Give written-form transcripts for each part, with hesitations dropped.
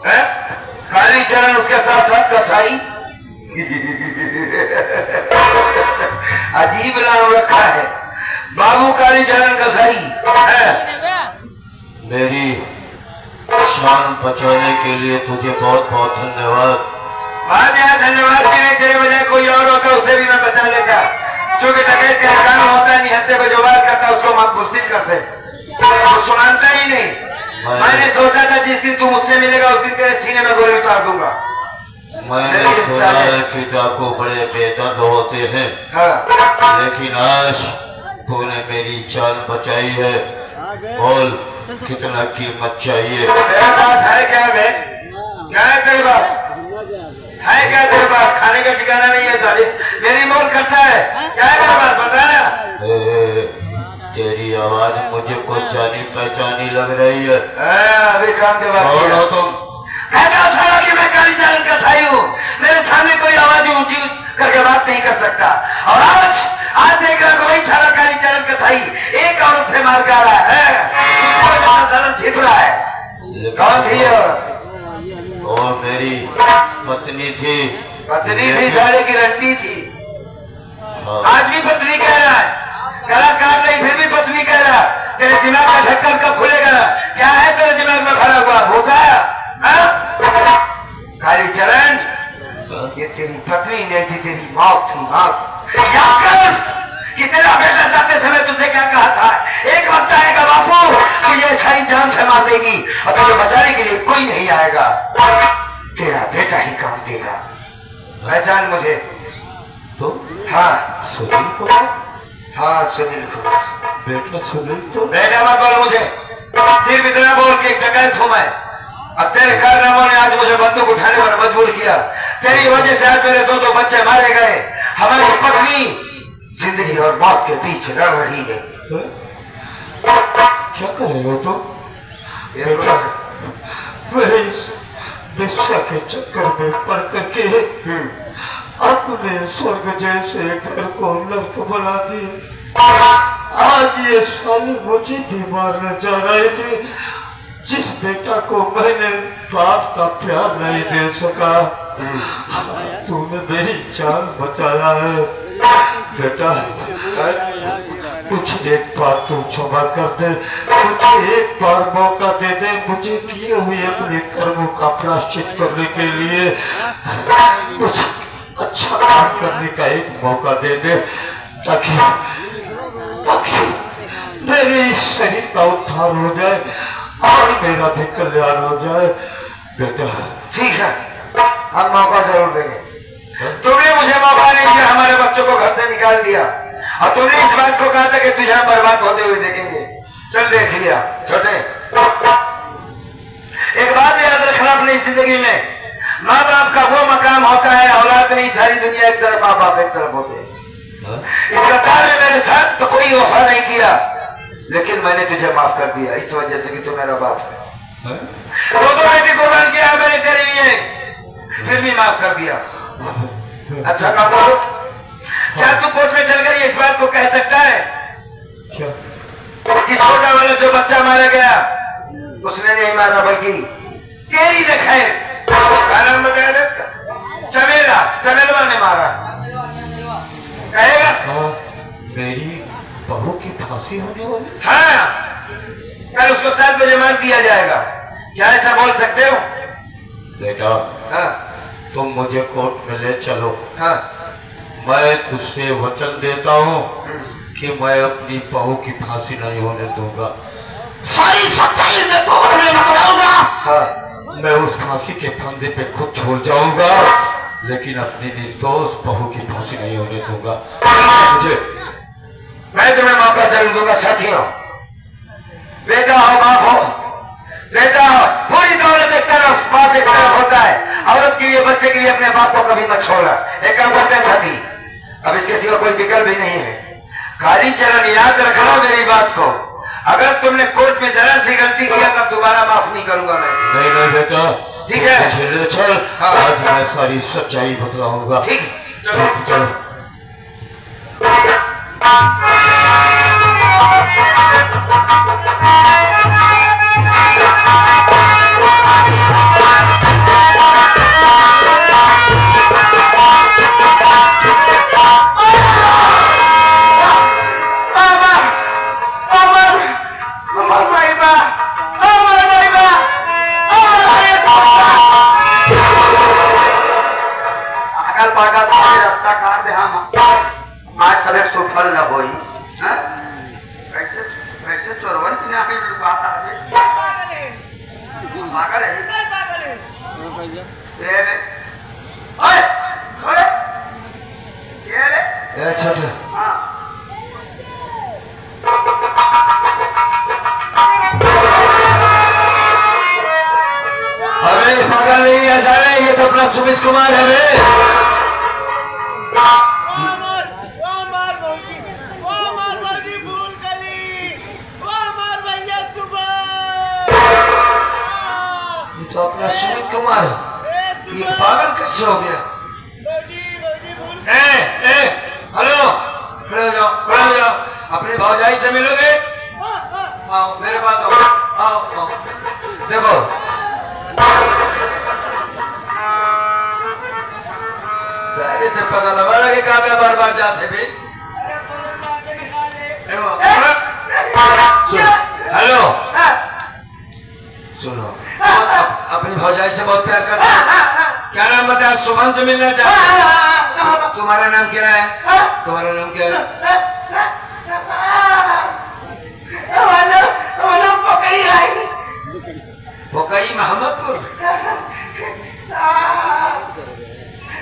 है? कालीचरण उसके साथ साथ कसाई। अजीब नाम रखा है, बाबू कालीचरण कसाई है। मेरी शान बचाने के लिए तुझे बहुत बहुत धन्यवाद। बात यह धन्यवाद की नहीं, तेरे बजाय कोई और होता उसे भी मैं बचा लेता। चूंकि डकैत का काम होता है, निहत्थे को जो वार करता उसको बुज़दिल करते, तो सुनाता ही नहीं। मैंने सोचा था जिस दिन तू मुझसे मिलेगा उस दिन तेरे सीने में गोली उतार दूंगा। मैंने सुना है कि डाकू बड़े बेदर्द होते हैं। हाँ। लेकिन आज तूने मेरी जान बचाई है। बोल कितना कीमत चाहिए? तेरे पास है क्या बे? क्या है तेरे पास? है क्या तेरे पास? खाने का ठिकाना नहीं है साले, मेरी मौत करता है। क्या है तेरे पास बता ना। तेरी आवाज मुझे कुछ जानी पहचानी लग रही है। अभी काम के बाद बोलो तुम। कहता सारा कि मैं कालीचरण कसाई हूँ, मेरे सामने कोई आवाज ऊंची करके बात नहीं कर सकता। और आज देख रहा वही सारा कालीचरण कसाई एक औरत से मार कर रहा है, छिप रहा है। कौन थी औरत? और मेरी पत्नी थी। पत्नी थी, साले की रंडी थी। आज भी पत्नी कह रहा है, गला काट रही फिर भी पत्नी कह रहा। तेरे दिमाग का ढक्कन कब खुलेगा? क्या है तेरे दिमाग में भरा हुआ भूसा? कालीचरण, ये तेरी पत्नी नहीं थी, तेरी मौत थी। मौत याद कर कि तेरा बेटा जाते समय तुझे क्या कहा था। एक वक्त आएगा बापू कि ये सारी जान से मार देगी और तुझे बचाने के लिए कोई नहीं आएगा, तेरा बेटा ही काम देगा। पहचान मुझे तो? हाँ सुनील कुमार। हाँ सुनील कुमार। बेटा सुनील तो? बेटा मत बोल मुझे, सिर्फ इतना बोल के एक डकैत हूं मैं। अब तेरे कारनामों ने आज मुझे बंदूक उठाने पर मजबूर किया। तेरी वजह से आज मेरे दो बच्चे मारे गए। हमारी पत्नी जिंदगी और मौत के बीच लड़ रही है। क्या करेगा तो? दिशा के चक्कर में पड़ करके अपने स्वर्ग जैसे घर को नर्क बना दिया। आज ये साले मुझे भी मारना चाह रहे थे, जिस बेटा को मैंने बाप का प्यार नहीं दे सका। तूने मेरी जान बचाया है बेटा। मुझे एक बार तू क्षमा कर दे, मुझे एक बार मौका दे दे, मुझे किए हुए अपने कर्मों का प्रायश्चित करने के लिए मुझे अच्छा काम करने का एक मौका दे दे, ताकि मेरे इस शरीर का उद्धार हो जाए और मेरा भी कल्याण हो जाए बेटा। ठीक है, हम मौका जरूर देंगे। तुमने मुझे मौका नहीं दिया, हमारे बच्चों को घर से निकाल दिया और तुमने इस बात को कहा था कि तुझे हम बर्बाद होते हुए देखेंगे। चल देख लिया। छोटे, एक बात याद रखना अपनी जिंदगी में, माँ बाप का वो मकाम होता है, औलाद नहीं, सारी दुनिया एक तरफ, माँ बाप एक तरफ होते हैं। इस कतार में मेरे साथ तो कोई वफा नहीं किया, लेकिन मैंने तुझे माफ कर दिया इस वजह से कि तू मेरा बाप है। दो बेटे कुर्बान किया है मैंने तेरे लिए, फिर भी माफ कर दिया। अच्छा काम करो। क्या तू कोर्ट में चलकर इस बात को कह सकता है कि छोटा वाला जो बच्चा मारा गया उसने नहीं मारा, बल्कि तेरी ने खैर क्या नाम बताया इसका? चमेलवा ने मारा। कहेगा मेरी बहू की फांसी होने वाली? हाँ, कल उसको 7 बजे मार दिया जाएगा। क्या ऐसा बोल सकते हो? बेटा हाँ, तुम मुझे कोर्ट में ले चलो। हाँ, मैं तुझसे वचन देता हूँ कि मैं अपनी बहू की फांसी नहीं होने दूंगा। सारी सच्चाई मैं कोर्ट में बताऊंगा। हाँ, मैं उस फांसी के फंदे पे खुद छोड़ जाऊंगा, लेकिन अपनी निर्दोष बहू की फांसी नहीं होने दूंगा। मैं तुम्हें मौका जरूर दूंगा साथियों। बेटा हो बाप हो, बेटा हो, पूरी दौलत एक तरफ, बाप एक तरफ होता है। औरत के लिए, बच्चे के लिए अपने बाप को कभी मत छोड़ना। एक काम करते हैं साथी, अब इसके सिवा कोई विकल्प भी नहीं है। कालीचरण, याद रखना मेरी बात को, अगर तुमने कोर्ट में जरा सी गलती किया तब दोबारा माफ नहीं करूंगा मैं। नहीं बेटा, ठीक है, चल। हाँ। आज मैं सारी सच्चाई बतलाऊंगा। ठीक, चलो चलो। अल्लाह बोई हाँ? कैसे कैसे चोरवन की ना बात आ गई पागल है ये रे ओए ओए ये रे ए छोटे हाँ अबे पागल नहीं ऐसा नहीं, ये तो अपना सुमित कुमार है बे। ये तो अपना सुमित कुमार है, ये पागल कैसे हो गया? हेलो खड़े हो जाओ, अपने भौजाई से मिलोगे? आओ मेरे पास आओ। देखो सारे थे पता लगा लगे कहाँ बार जाते भी। हेलो सुनो, अपनी भौजाई से बहुत प्यार करते हैं। क्या नाम बताया? सुमन से मिलना चाहते। तुम्हारा नाम क्या है? तुम्हारा नाम क्या है? पोकई मोहम्मदपुर।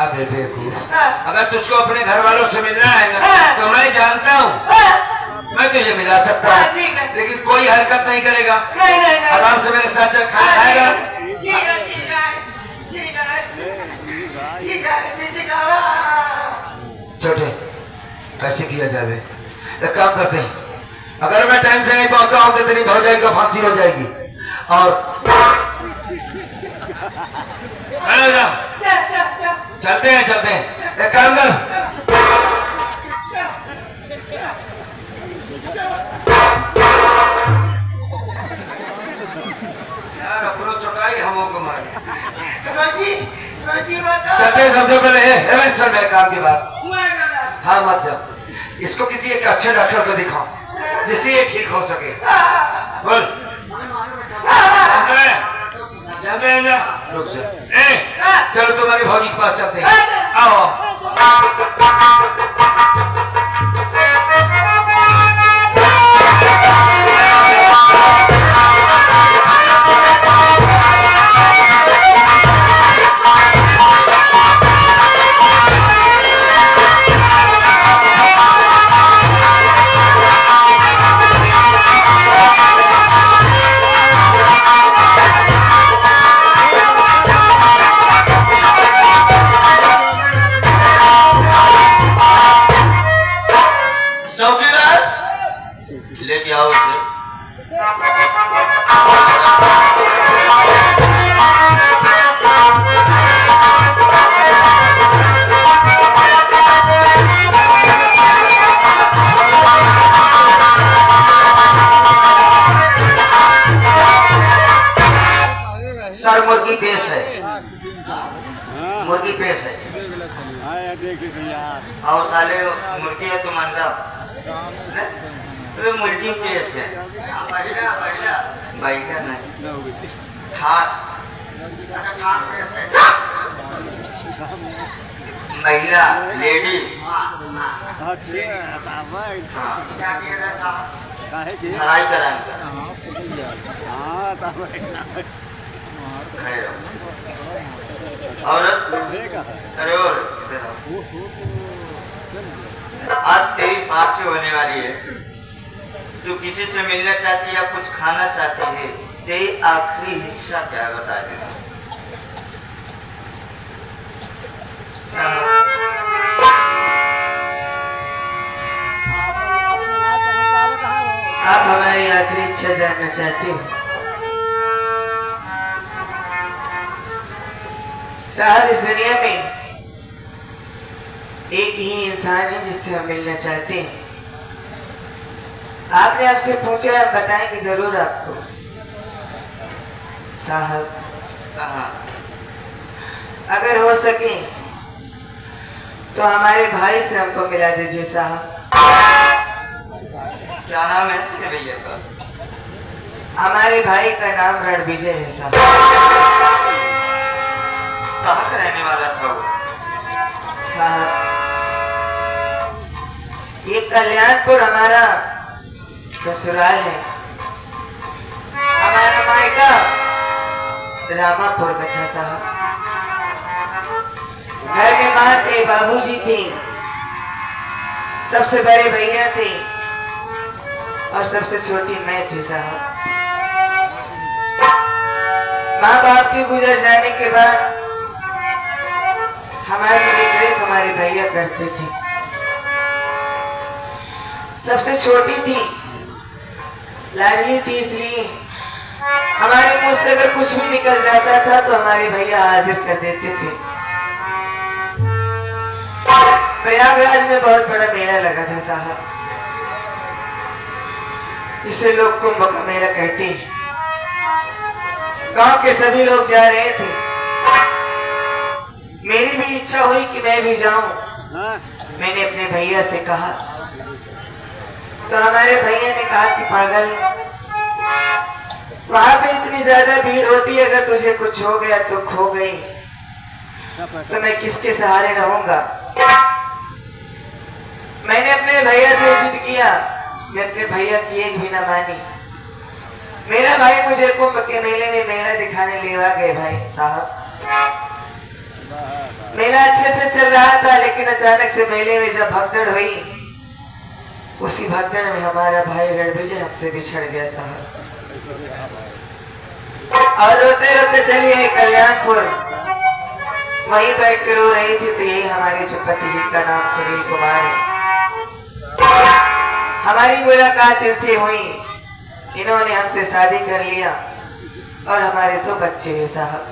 अबे बेवकूफ, अगर तुझको अपने घर वालों से मिलना है ना तो मैं जानता हूँ, मैं तुझे मिला सकता हूँ, लेकिन कोई हरकत नहीं करेगा। आराम से मेरे साथ चल, खाना खाएगा। छोटे कैसे किया जाए? एक काम करते हैं, अगर मैं टाइम से नहीं पहुंचा हूं तो तेरी भौजाई को फांसी हो जाएगी। और चलते हैं, एक काम कर, अपनो चौटाई हमों को मारे। चलते हैं। सबसे पहले सर मैं काम की बात, हाँ मत जा, इसको किसी एक अच्छे डॉक्टर को दिखाओ जिससे ये ठीक हो सके। बोल चलो तुम्हारी भौजी के पास चलते हैं। आओ लेके आओ उसे। सर मुर्गी पेश है, मुर्गी पेश है। आओ साले, मुर्गी है तुम अंडा, तो मुर्गी पेश है। बैठा नहीं, ठाट पेश है। महिला लेडीज भराई कराएंगे। औरत अरे और आज तेरी पास से होने वाली है, तू किसी से मिलना चाहती है या कुछ खाना चाहती है? तेरी आखिरी हिस्सा क्या बता देना। आप हमारी आखिरी इच्छा जानना चाहते हो? साहब इस दुनिया में एक ही इंसान है जिससे हम मिलना चाहते हैं। आपने आपसे पूछा, हम बताएंगे जरूर आपको। साहब अगर हो सके तो हमारे भाई से हमको मिला दीजिए साहब। क्या नाम है तेरे भैया का? हमारे भाई का नाम रणविजय है साहब। कहाँ का रहने वाला था वो? साहब ये कल्याणपुर हमारा ससुराल है। हमारा मायका रामापुर में था साहब। घर में माँ थे, बाबूजी थे, सबसे बड़े भैया थे और सबसे छोटी मैं थी साहब। माँ बाप के गुजर जाने के बाद हमारी देखरेख हमारे भैया करते थे। सबसे छोटी थी, लाडली थी, इसलिए हमारे मुंह से अगर कुछ भी निकल जाता था तो हमारे भैया हाजिर कर देते थे। प्रयागराज में बहुत बड़ा मेला लगा था साहब, जिसे लोग कुंभ का मेला कहते हैं। गांव के सभी लोग जा रहे थे, मेरी भी इच्छा हुई कि मैं भी जाऊं। मैंने अपने भैया से कहा तो हमारे भैया ने कहा कि पागल, वहां पे इतनी ज्यादा भीड़ होती है, अगर तुझे कुछ हो गया तो खो गई, तो मैं किसके सहारे रहूंगा। मैंने अपने भैया से जिद किया, मैं अपने भैया की एक भी ना मानी। मेरा भाई मुझे कुंभ के मेले में मेला दिखाने ले गए भाई साहब। मेला अच्छे से चल रहा था, लेकिन अचानक से मेले में जब भगदड़ हुई, उसी भगदड़ में हमारा भाई रणविजय हमसे बिछड़ गया साहब। और रोते रोते चली आई कल्याणपुर, वहीं बैठ कर रो रही थी। तो यही हमारे जो पति जी का नाम सुनील कुमार है। हमारी मुलाकात इनसे हुई, इन्होंने हमसे शादी कर लिया और हमारे 2 बच्चे हैं साहब।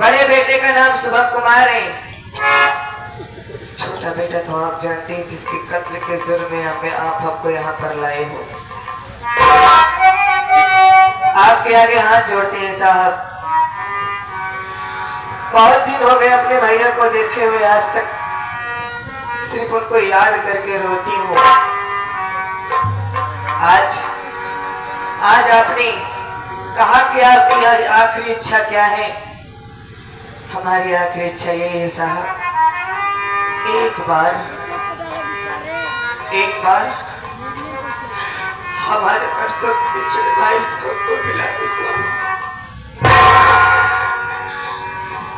बड़े बेटे का नाम शुभम कुमार है, छोटा बेटा तो आप जानते हैं, जिसके कत्ल के जुर्म में आप हमको यहाँ पर लाए हो। आपके आगे हाथ जोड़ते हैं साहब। बहुत दिन हो गए अपने भैया को देखे हुए, आज तक सिर्फ उनको याद करके रोती हूँ। आज आपने कहा कि आपकी आखिरी इच्छा क्या है। हमारी आखिरी इच्छा यही है साहब, एक बार हमारे परसों पिछड़े भाई सबको मिला दो साहब,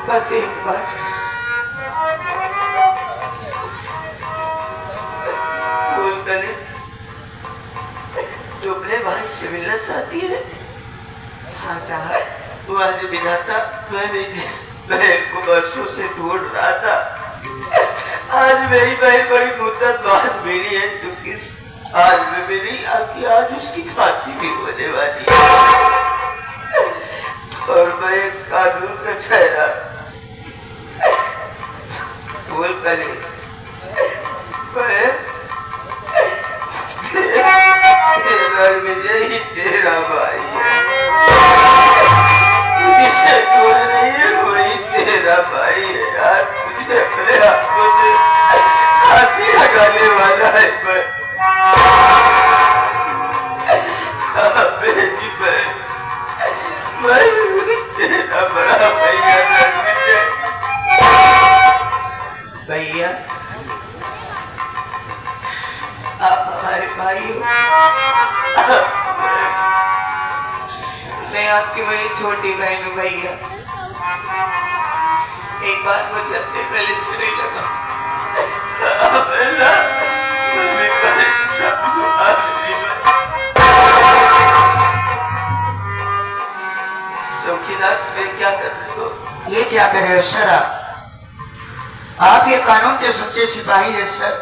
बस एक बार। तो अपने भाई से मिलना चाहती है? हाँ साहब। वो आज विधाता, मैंने जिस बहन को वर्षों से ढूंढ रहा था, आज मेरी बहन बड़ी मुद्दत बाद मिली है। तो किस आज में मिली, आपकी आज उसकी फांसी भी होने वाली है। और मैं एक कानून का चेहरा बोल कले, यही तेरा भाई है, जिसे ढूंढ नहीं है वही तेरा भाई है यार। मुझे अपने हाथों से फांसी लगाने वाला है। बेटी बहन, मैं तेरा बड़ा भैया भैया, आप हमारे भाई हो। मैं आपकी वही छोटी बहन हूँ भैया। एक बार मुझे अपने गले से नहीं लगा। चौकीदार, मैं क्या कर रहे हो? ये क्या कर रहे हो सर? आप ये कानून के सच्चे सिपाही है सर।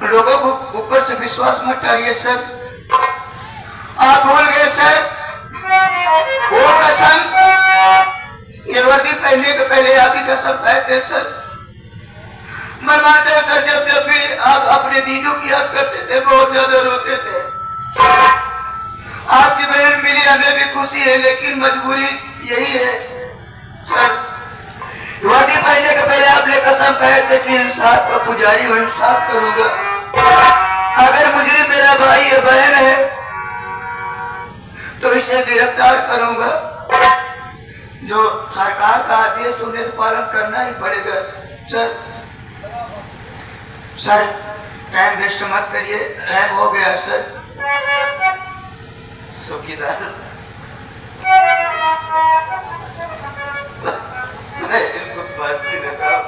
लोगों को ऊपर से विश्वास मत डालिए सर। आप भूल गए सर वो कसम, ये वर्दी पहले के पहले आप ही कसम खाए थे सर। मैं मानता हूँ सर, जब भी आप अपने दीदू की याद करते थे बहुत ज्यादा रोते थे। आपकी बहन मिली, हमें भी खुशी है, लेकिन मजबूरी यही है सर। वर्दी पहले के पहले आपने कसम खाए थे कि इंसाफ का पुजारी हूँ, इंसाफ करूंगा। अगर मुजरिम मेरा भाई या बहन है तो इसे गिरफ्तार करूंगा। जो सरकार का आदेश उन्हें पालन करना ही पड़ेगा सर। सर टाइम वेस्ट मत करिए, टाइम हो गया सर। चौकीदार इनको फांसी लगाओ।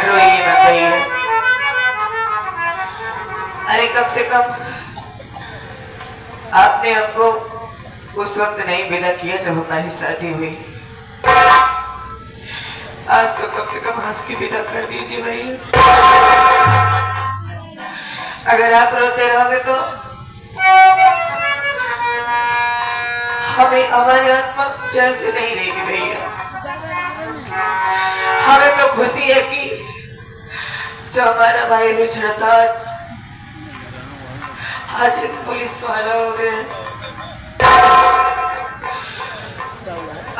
रोइए मत भैया। अरे कम से कम आपने हमको उस वक्त नहीं विदा किया जब हमारी शादी हुई। आज तो कम से कम हंस के विदा कर दीजिए भैया। अगर आप रोते रहोगे तो हमें हमारी आत्मा चैन से नहीं रहेगी भैया। हमें तो खुशी है कि जो हमारा भाई बिछड़ा था आज एक पुलिस वाला हो गया।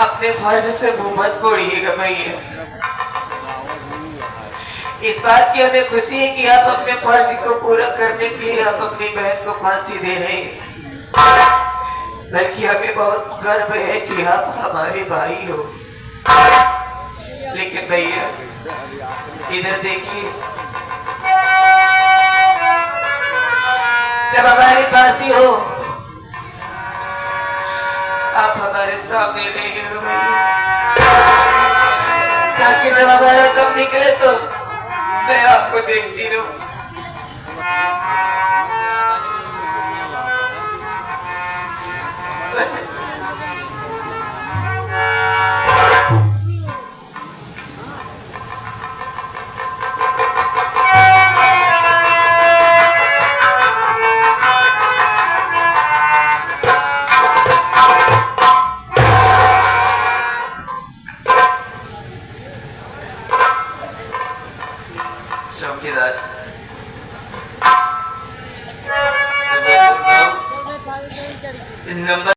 अपने फर्ज से मुंह मत मोड़िएगा भैया। इस बात की हमें खुशी है कि आप अपने फर्ज को पूरा करने के लिए आप अपनी बहन को फांसी दे रहे हैं, बल्कि हमें बहुत गर्व है कि आप हमारे भाई हो। लेकिन भैया इधर देखिए, जब हमारी फांसी हो आप हमारे सामने नहीं हो ताकि जब हमारा दम निकले तो मैं आपको देखती रहूं। चौकीदार नंबर